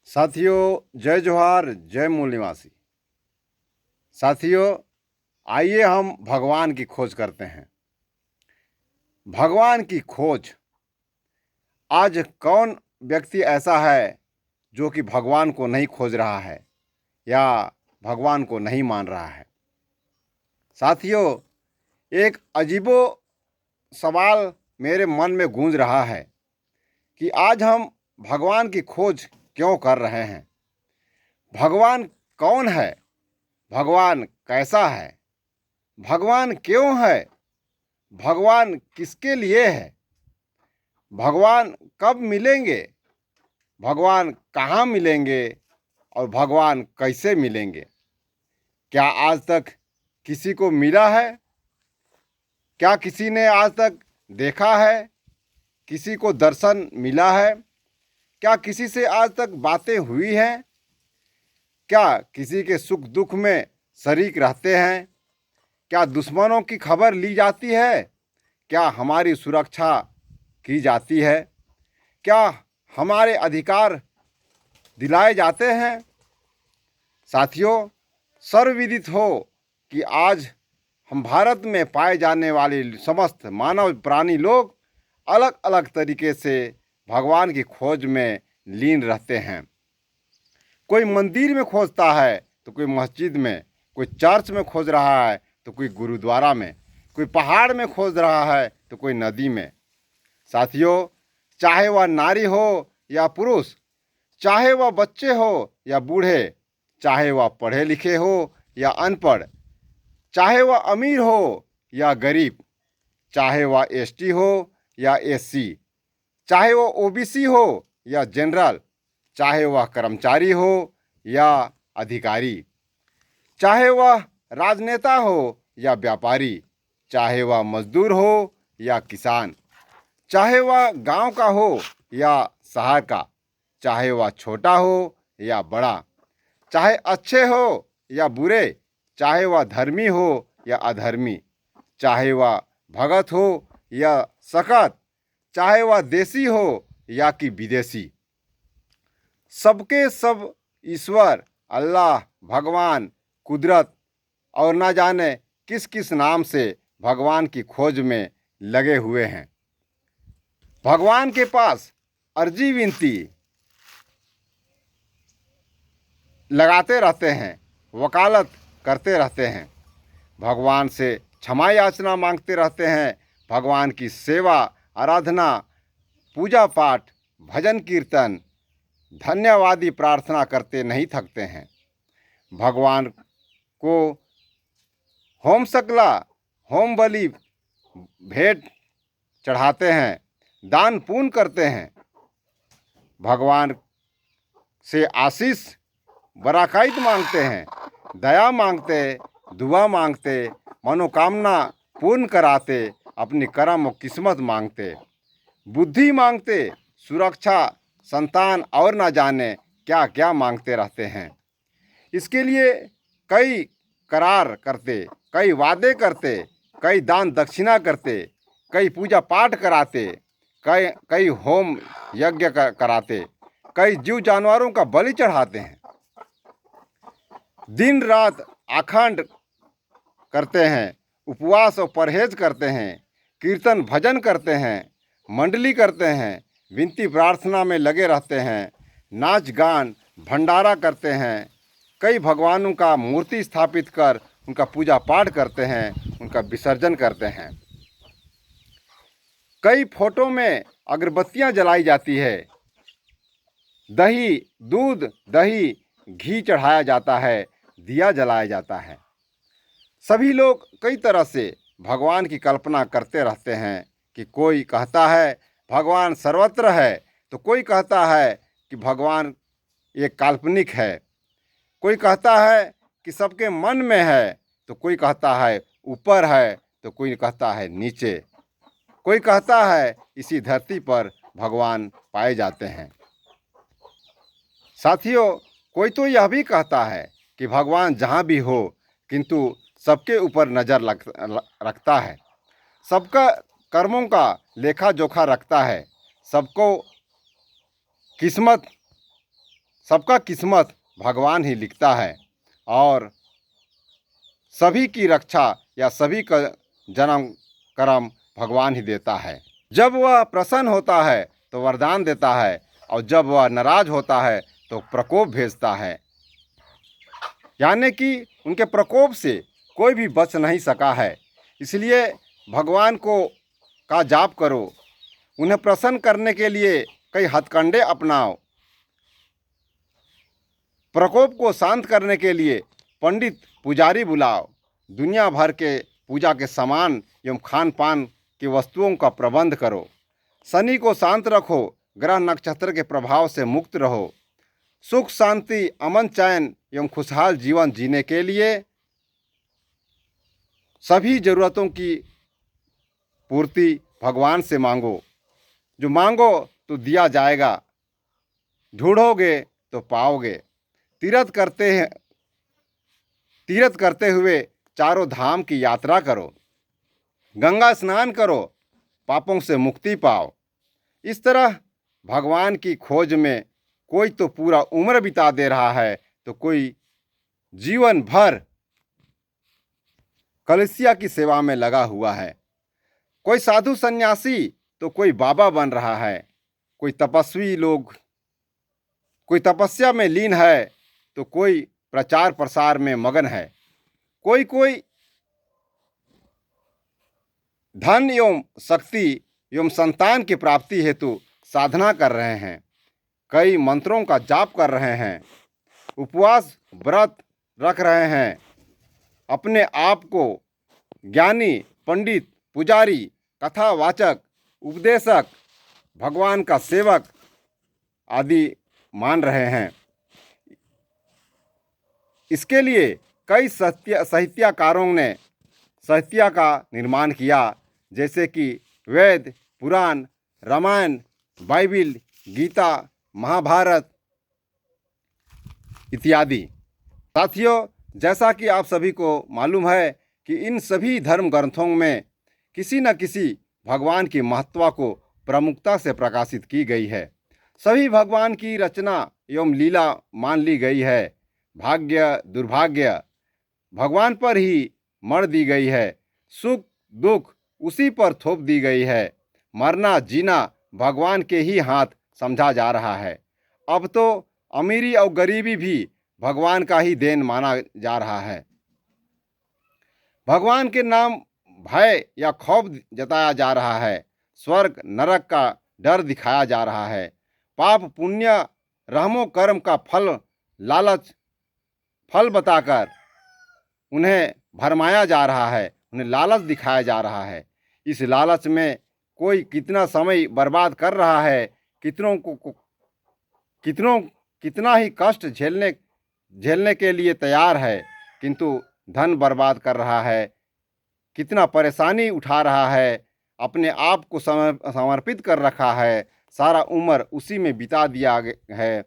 साथियों, जय जोहार, जय मूल निवासी। साथियों, आइए हम भगवान की खोज करते हैं। भगवान की खोज। आज कौन व्यक्ति ऐसा है जो कि भगवान को नहीं खोज रहा है या भगवान को नहीं मान रहा है। साथियों, एक अजीबो सवाल मेरे मन में गूंज रहा है कि आज हम भगवान की खोज क्यों कर रहे हैं। भगवान कौन है? भगवान कैसा है? भगवान क्यों है? भगवान किसके लिए है? भगवान कब मिलेंगे? भगवान कहाँ मिलेंगे? और भगवान कैसे मिलेंगे? क्या आज तक किसी को मिला है? क्या किसी ने आज तक देखा है? किसी को दर्शन मिला है? क्या किसी से आज तक बातें हुई हैं? क्या किसी के सुख दुख में शरीक रहते हैं? क्या दुश्मनों की खबर ली जाती है? क्या हमारी सुरक्षा की जाती है? क्या हमारे अधिकार दिलाए जाते हैं? साथियों, सर्वविदित हो कि आज हम भारत में पाए जाने वाले समस्त मानव प्राणी लोग अलग अलग तरीके से भगवान की खोज में लीन रहते हैं। कोई मंदिर में खोजता है तो कोई मस्जिद में, कोई चर्च में खोज रहा है तो कोई गुरुद्वारा में, कोई पहाड़ में खोज रहा है तो कोई नदी में। साथियों, चाहे वह नारी हो या पुरुष, चाहे वह बच्चे हो या बूढ़े, चाहे वह पढ़े लिखे हो या अनपढ़, चाहे वह अमीर हो या गरीब, चाहे वह एसटी हो या एससी, चाहे वह ओबीसी हो या जनरल, चाहे वह कर्मचारी हो या अधिकारी, चाहे वह राजनेता हो या व्यापारी, चाहे वह मजदूर हो या किसान, चाहे वह गांव का हो या शहर का, चाहे वह छोटा हो या बड़ा, चाहे अच्छे हो या बुरे, चाहे वह धर्मी हो या अधर्मी, चाहे वह भगत हो या सकत, चाहे वह देसी हो या कि विदेशी, सबके सब ईश्वर, अल्लाह, भगवान, कुदरत और ना जाने किस किस नाम से भगवान की खोज में लगे हुए हैं। भगवान के पास अर्जी विनती लगाते रहते हैं, वकालत करते रहते हैं, भगवान से क्षमा याचना मांगते रहते हैं, भगवान की सेवा, आराधना, पूजा पाठ, भजन कीर्तन, धन्यवादी प्रार्थना करते नहीं थकते हैं। भगवान को होम सकला, होम बलि भेंट चढ़ाते हैं, दान पुण्य करते हैं, भगवान से आशीष बराकाइत मांगते हैं, दया मांगते, दुआ मांगते, मनोकामना पूर्ण कराते, अपनी कर्म और किस्मत मांगते, बुद्धि मांगते, सुरक्षा, संतान और ना जाने क्या क्या मांगते रहते हैं। इसके लिए कई करार करते, कई वादे करते, कई दान दक्षिणा करते, कई पूजा पाठ कराते, कई होम यज्ञ कराते, कई जीव जानवरों का बलि चढ़ाते हैं, दिन रात अखंड करते हैं, उपवास और परहेज करते हैं, कीर्तन भजन करते हैं, मंडली करते हैं, विनती प्रार्थना में लगे रहते हैं, नाच गान भंडारा करते हैं, कई भगवानों का मूर्ति स्थापित कर उनका पूजा पाठ करते हैं, उनका विसर्जन करते हैं। कई फोटो में अगरबत्तियां जलाई जाती है, दही, दूध, दही, घी चढ़ाया जाता है, दिया जलाया जाता है। सभी लोग कई तरह से भगवान की कल्पना करते रहते हैं कि कोई कहता है भगवान सर्वत्र है, तो कोई कहता है कि भगवान एक काल्पनिक है, कोई कहता है कि सबके मन में है, तो कोई कहता है ऊपर है, तो कोई कहता है नीचे, कोई कहता है इसी धरती पर भगवान पाए जाते हैं। साथियों, कोई तो यह भी कहता है कि भगवान जहाँ भी हो किंतु सबके ऊपर नज़र रखता है, सबका कर्मों का लेखा जोखा रखता है, सबको किस्मत सबका किस्मत भगवान ही लिखता है और सभी की रक्षा या सभी का जन्म कर्म भगवान ही देता है। जब वह प्रसन्न होता है तो वरदान देता है और जब वह नाराज होता है तो प्रकोप भेजता है। यानी कि उनके प्रकोप से कोई भी बच नहीं सका है। इसलिए भगवान को का जाप करो, उन्हें प्रसन्न करने के लिए कई हथकंडे अपनाओ। प्रकोप को शांत करने के लिए पंडित पुजारी बुलाओ। दुनिया भर के पूजा के सामान एवं खान पान की वस्तुओं का प्रबंध करो। शनि को शांत रखो, ग्रह नक्षत्र के प्रभाव से मुक्त रहो। सुख शांति अमन चैन एवं खुशहाल जीवन जीने के लिए सभी जरूरतों की पूर्ति भगवान से मांगो। जो मांगो तो दिया जाएगा, ढूंढोगे तो पाओगे। तीर्थ करते हुए चारों धाम की यात्रा करो, गंगा स्नान करो, पापों से मुक्ति पाओ। इस तरह भगवान की खोज में कोई तो पूरा उम्र बिता दे रहा है तो कोई जीवन भर कलसिया की सेवा में लगा हुआ है। कोई साधु सन्यासी तो कोई बाबा बन रहा है। कोई तपस्या में लीन है तो कोई प्रचार प्रसार में मगन है। कोई धन एवं शक्ति एवं संतान की प्राप्ति हेतु साधना कर रहे हैं। कई मंत्रों का जाप कर रहे हैं, उपवास व्रत रख रहे हैं। अपने आप को ज्ञानी, पंडित, पुजारी, कथावाचक, उपदेशक, भगवान का सेवक आदि मान रहे हैं। इसके लिए कई साहित्यकारों ने साहित्य का निर्माण किया, जैसे कि वेद, पुराण, रामायण, बाइबिल, गीता, महाभारत इत्यादि। साथियों, जैसा कि आप सभी को मालूम है कि इन सभी धर्म ग्रंथों में किसी न किसी भगवान की महत्ता को प्रमुखता से प्रकाशित की गई है। सभी भगवान की रचना एवं लीला मान ली गई है। भाग्य दुर्भाग्य भगवान पर ही मर दी गई है। सुख दुख उसी पर थोप दी गई है। मरना जीना भगवान के ही हाथ समझा जा रहा है। अब तो अमीरी और गरीबी भी भगवान का ही देन माना जा रहा है। भगवान के नाम भय या खौफ जताया जा रहा है। स्वर्ग नरक का डर दिखाया जा रहा है। पाप पुण्य रहमो कर्म का फल बताकर उन्हें भरमाया जा रहा है, उन्हें लालच दिखाया जा रहा है। इस लालच में कोई कितना समय बर्बाद कर रहा है, कितना ही कष्ट झेलने के लिए तैयार है, किंतु धन बर्बाद कर रहा है, कितना परेशानी उठा रहा है, अपने आप को समर्पित कर रखा है, सारा उम्र उसी में बिता दिया है,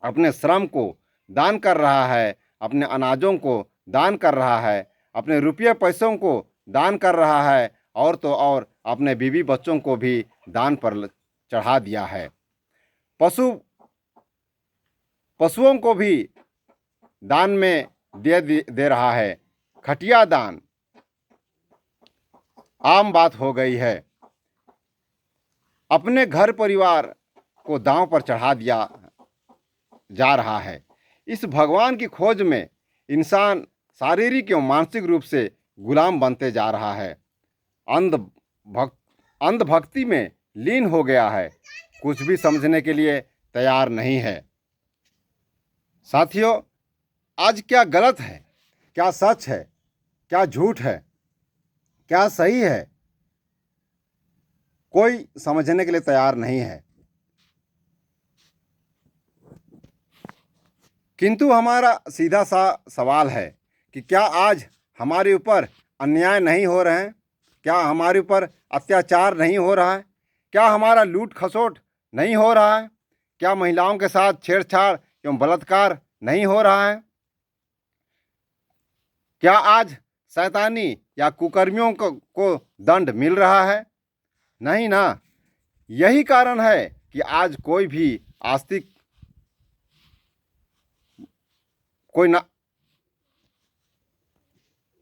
अपने श्रम को दान कर रहा है, अपने अनाजों को दान कर रहा है, अपने रुपये पैसों को दान कर रहा है, और तो और अपने बीवी बच्चों को भी दान पर चढ़ा दिया है। पशुओं को भी दान में दे रहा है। खटिया दान आम बात हो गई है। अपने घर परिवार को दांव पर चढ़ा दिया जा रहा है। इस भगवान की खोज में इंसान शारीरिक एवं मानसिक रूप से गुलाम बनते जा रहा है। अंधभक्ति में लीन हो गया है, कुछ भी समझने के लिए तैयार नहीं है। साथियों, आज क्या गलत है, क्या सच है, क्या झूठ है, क्या सही है, कोई समझने के लिए तैयार नहीं है। किंतु हमारा सीधा सा सवाल है कि क्या आज हमारे ऊपर अन्याय नहीं हो रहे हैं? क्या हमारे ऊपर अत्याचार नहीं हो रहा है? क्या हमारा लूट खसोट नहीं हो रहा है? क्या महिलाओं के साथ छेड़छाड़ एवं बलात्कार नहीं हो रहा है? क्या आज शैतानी या कुकर्मियों को दंड मिल रहा है? नहीं ना। यही कारण है कि आज कोई भी आस्तिक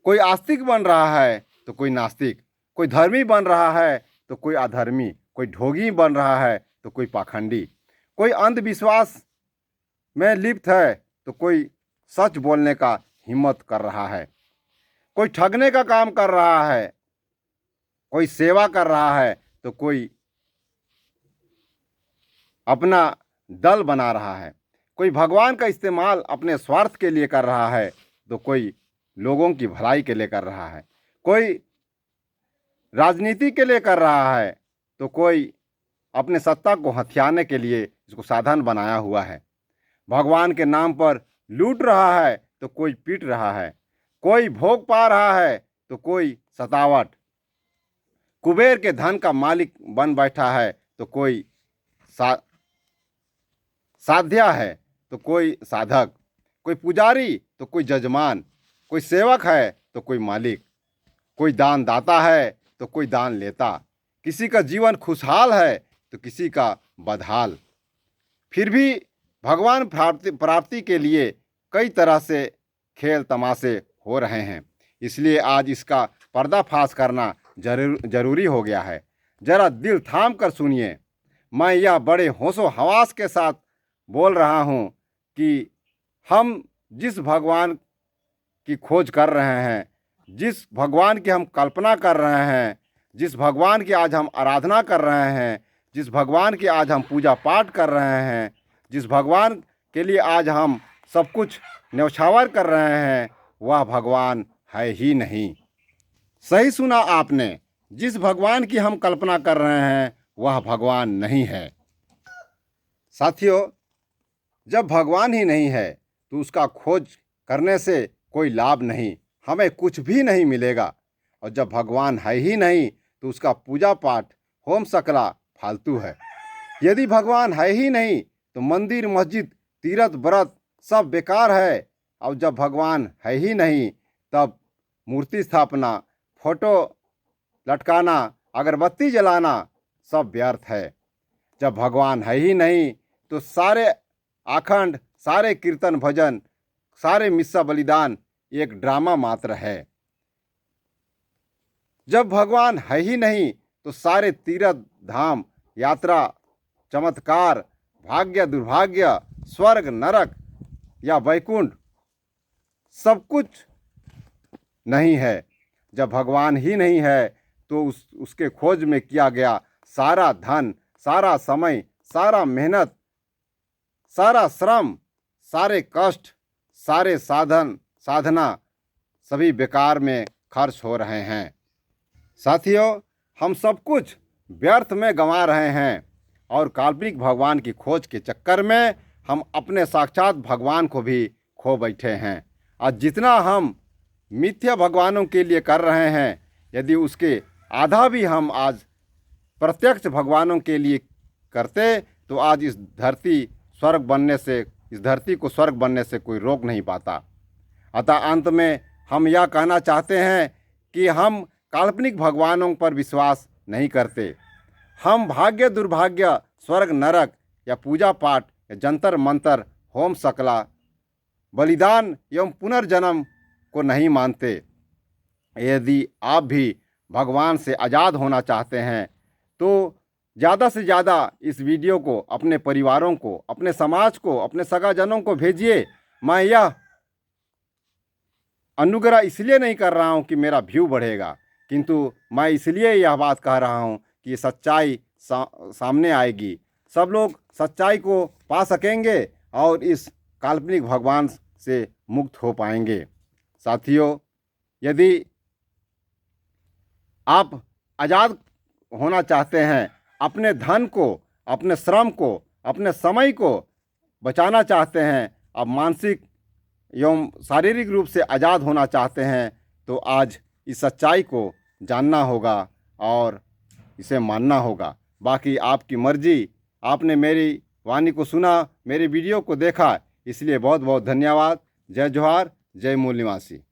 कोई आस्तिक बन रहा है तो कोई नास्तिक, कोई धर्मी बन रहा है तो कोई अधर्मी, कोई ढोंगी बन रहा है तो कोई पाखंडी, कोई अंधविश्वास में लिप्त है तो कोई सच बोलने का हिम्मत कर रहा है, कोई ठगने का काम कर रहा है, कोई सेवा कर रहा है तो कोई अपना दल बना रहा है, कोई भगवान का इस्तेमाल अपने स्वार्थ के लिए कर रहा है तो कोई लोगों की भलाई के लिए कर रहा है, कोई राजनीति के लिए कर रहा है तो कोई अपने सत्ता को हथियाने के लिए इसको साधन बनाया हुआ है। भगवान के नाम पर लूट रहा है तो कोई पीट रहा है, कोई भोग पा रहा है तो कोई सतावट, कुबेर के धन का मालिक बन बैठा है तो कोई साध्या है तो कोई साधक, कोई पुजारी तो कोई जजमान, कोई सेवक है तो कोई मालिक, कोई दान दाता है तो कोई दान लेता, किसी का जीवन खुशहाल है तो किसी का बदहाल। फिर भी भगवान प्राप्ति के लिए कई तरह से खेल तमाशे हो रहे हैं, इसलिए आज इसका पर्दाफाश करना जरूरी हो गया है। जरा दिल थाम कर सुनिए, मैं यह बड़े होशो हवास के साथ बोल रहा हूँ कि हम जिस भगवान की खोज कर रहे हैं, जिस भगवान की हम कल्पना कर रहे हैं, जिस भगवान की आज हम आराधना कर रहे हैं, जिस भगवान की आज हम पूजा पाठ कर रहे हैं, जिस भगवान के लिए आज हम सब कुछ न्यौछावर कर रहे हैं, वह भगवान है ही नहीं। सही सुना आपने, जिस भगवान की हम कल्पना कर रहे हैं वह भगवान नहीं है। साथियों, जब भगवान ही नहीं है तो उसका खोज करने से कोई लाभ नहीं, हमें कुछ भी नहीं मिलेगा। और जब भगवान है ही नहीं तो उसका पूजा पाठ होम सकला फालतू है। यदि भगवान है ही नहीं तो मंदिर मस्जिद तीर्थ व्रत सब बेकार है। और जब भगवान है ही नहीं तब मूर्ति स्थापना, फोटो लटकाना, अगरबत्ती जलाना सब व्यर्थ है। जब भगवान है ही नहीं तो सारे आखंड, सारे कीर्तन भजन, सारे मिस्सा बलिदान एक ड्रामा मात्र है। जब भगवान है ही नहीं तो सारे तीर्थ धाम, यात्रा, चमत्कार, भाग्य दुर्भाग्य, स्वर्ग नरक या वैकुंठ सब कुछ नहीं है। जब भगवान ही नहीं है तो उसके खोज में किया गया सारा धन, सारा समय, सारा मेहनत, सारा श्रम, सारे कष्ट, सारे साधना सभी बेकार में खर्च हो रहे हैं। साथियों, हम सब कुछ व्यर्थ में गंवा रहे हैं और काल्पनिक भगवान की खोज के चक्कर में हम अपने साक्षात भगवान को भी खो बैठे हैं। और जितना हम मिथ्या भगवानों के लिए कर रहे हैं, यदि उसके आधा भी हम आज प्रत्यक्ष भगवानों के लिए करते तो आज इस धरती को स्वर्ग बनने से कोई रोक नहीं पाता। अतः अंत में हम यह कहना चाहते हैं कि हम काल्पनिक भगवानों पर विश्वास नहीं करते। हम भाग्य दुर्भाग्य, स्वर्ग नरक या पूजा पाठ या जंतर मंतर, होम सकला, बलिदान एवं पुनर्जन्म को नहीं मानते। यदि आप भी भगवान से आज़ाद होना चाहते हैं तो ज़्यादा से ज़्यादा इस वीडियो को अपने परिवारों को, अपने समाज को, अपने सगाजनों को भेजिए। मैं यह अनुग्रह इसलिए नहीं कर रहा हूँ कि मेरा व्यू बढ़ेगा, किंतु मैं इसलिए यह बात कह रहा हूँ कि ये सच्चाई सामने आएगी, सब लोग सच्चाई को पा सकेंगे और इस काल्पनिक भगवान से मुक्त हो पाएंगे। साथियों, यदि आप आज़ाद होना चाहते हैं, अपने धन को, अपने श्रम को, अपने समय को बचाना चाहते हैं, अब मानसिक एवं शारीरिक रूप से आज़ाद होना चाहते हैं, तो आज इस सच्चाई को जानना होगा और इसे मानना होगा। बाकी आपकी मर्जी। आपने मेरी वाणी को सुना, मेरी वीडियो को देखा, इसलिए बहुत बहुत धन्यवाद। जय जोहार, जय मूल निवासी।